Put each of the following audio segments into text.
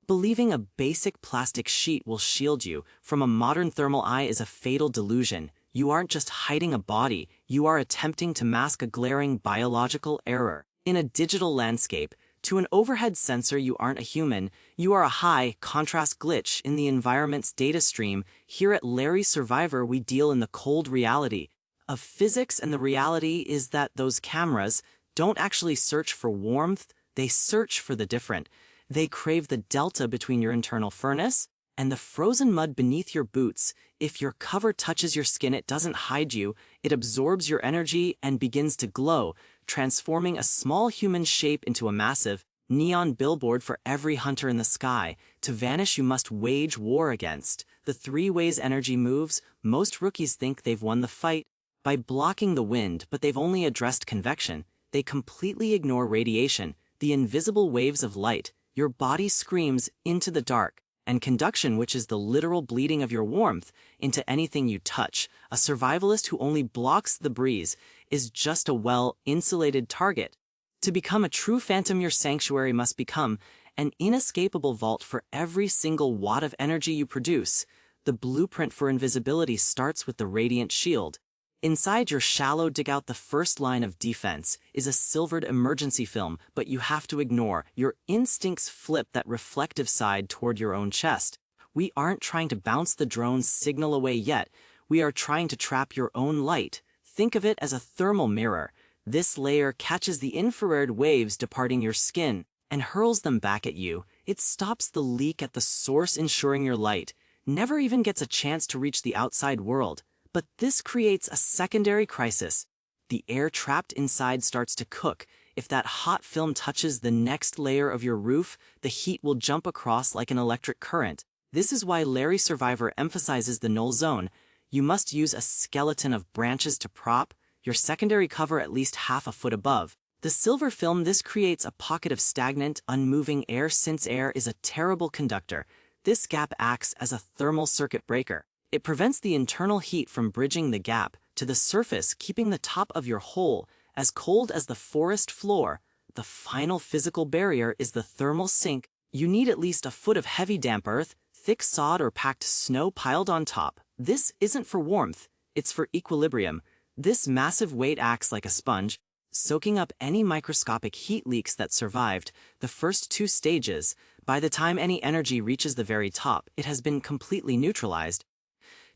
Believing a basic plastic sheet will shield you from a modern thermal eye is a fatal delusion. You aren't just hiding a body, you are attempting to mask a glaring biological error. In a digital landscape, to an overhead sensor you aren't a human, you are a high-contrast glitch in the environment's data stream. Here at Larry Survivor we deal in the cold reality of physics, and the reality is that those cameras don't actually search for warmth, they search for the different. They crave the delta between your internal furnace and the frozen mud beneath your boots. If your cover touches your skin, it doesn't hide you, it absorbs your energy and begins to glow, transforming a small human shape into a massive, neon billboard for every hunter in the sky. To vanish you must wage war against the three ways energy moves. Most rookies think they've won the fight by blocking the wind, but they've only addressed convection. They completely ignore radiation, the invisible waves of light. Your body screams into the dark, and conduction, which is the literal bleeding of your warmth into anything you touch. A survivalist who only blocks the breeze is just a well-insulated target. To become a true phantom, your sanctuary must become an inescapable vault for every single watt of energy you produce. The blueprint for invisibility starts with the radiant shield. Inside your shallow dugout, the first line of defense is a silvered emergency film, but you have to ignore. Your instincts flip that reflective side toward your own chest. We aren't trying to bounce the drone's signal away yet. We are trying to trap your own light. Think of it as a thermal mirror. This layer catches the infrared waves departing your skin and hurls them back at you. It stops the leak at the source, ensuring your light never even gets a chance to reach the outside world. But this creates a secondary crisis. The air trapped inside starts to cook. If that hot film touches the next layer of your roof, the heat will jump across like an electric current. This is why Larry Survivor emphasizes the null zone. You must use a skeleton of branches to prop your secondary cover at least half a foot above. The silver film, this creates a pocket of stagnant, unmoving air. Since air is a terrible conductor, this gap acts as a thermal circuit breaker. It prevents the internal heat from bridging the gap to the surface, keeping the top of your hole as cold as the forest floor. The final physical barrier is the thermal sink. You need at least a foot of heavy damp earth, thick sod or packed snow piled on top. This isn't for warmth, it's for equilibrium. This massive weight acts like a sponge, soaking up any microscopic heat leaks that survived the first two stages. By the time any energy reaches the very top, it has been completely neutralized.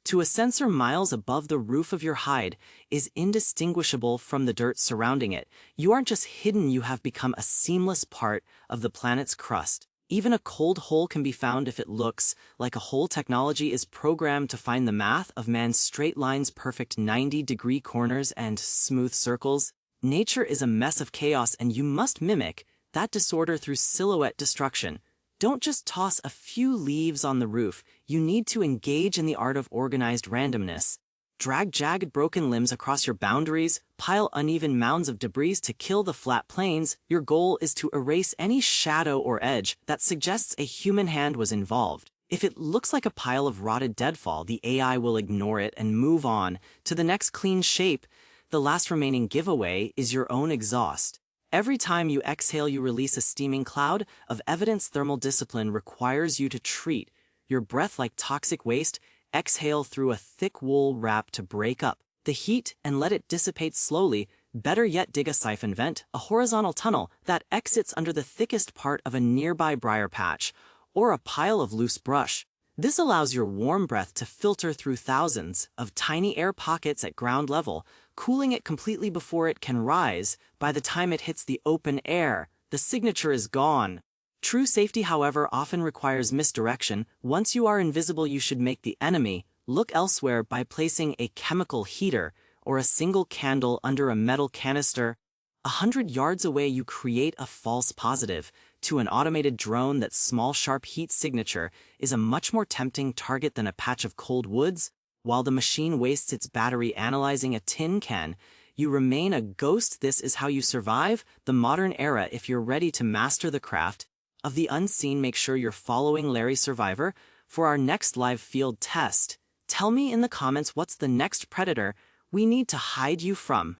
To a sensor miles above, the roof of your hide is indistinguishable from the dirt surrounding it. You aren't just hidden, you have become a seamless part of the planet's crust. Even a cold hole can be found if it looks like a hole. Technology is programmed to find the math of man's straight lines, perfect 90-degree corners, and smooth circles. Nature is a mess of chaos, and you must mimic that disorder through silhouette destruction. Don't just toss a few leaves on the roof, you need to engage in the art of organized randomness. Drag jagged broken limbs across your boundaries, pile uneven mounds of debris to kill the flat planes. Your goal is to erase any shadow or edge that suggests a human hand was involved. If it looks like a pile of rotted deadfall, the AI will ignore it and move on to the next clean shape. The last remaining giveaway is your own exhaust. Every time you exhale, you release a steaming cloud of evidence. Thermal discipline requires you to treat your breath like toxic waste. Exhale through a thick wool wrap to break up the heat and let it dissipate slowly. Better yet, dig a siphon vent, a horizontal tunnel that exits under the thickest part of a nearby briar patch or a pile of loose brush. This allows your warm breath to filter through thousands of tiny air pockets at ground level, cooling it completely before it can rise. By the time it hits the open air, the signature is gone. True safety, however, often requires misdirection. Once you are invisible, you should make the enemy look elsewhere by placing a chemical heater or a single candle under a metal canister. 100 yards away, you create a false positive. To an automated drone, that small sharp heat signature is a much more tempting target than a patch of cold woods. While the machine wastes its battery analyzing a tin can, you remain a ghost. This is how you survive the modern era. If you're ready to master the craft of the unseen, make sure you're following Larry Survivor for our next live field test. Tell me in the comments, what's the next predator we need to hide you from?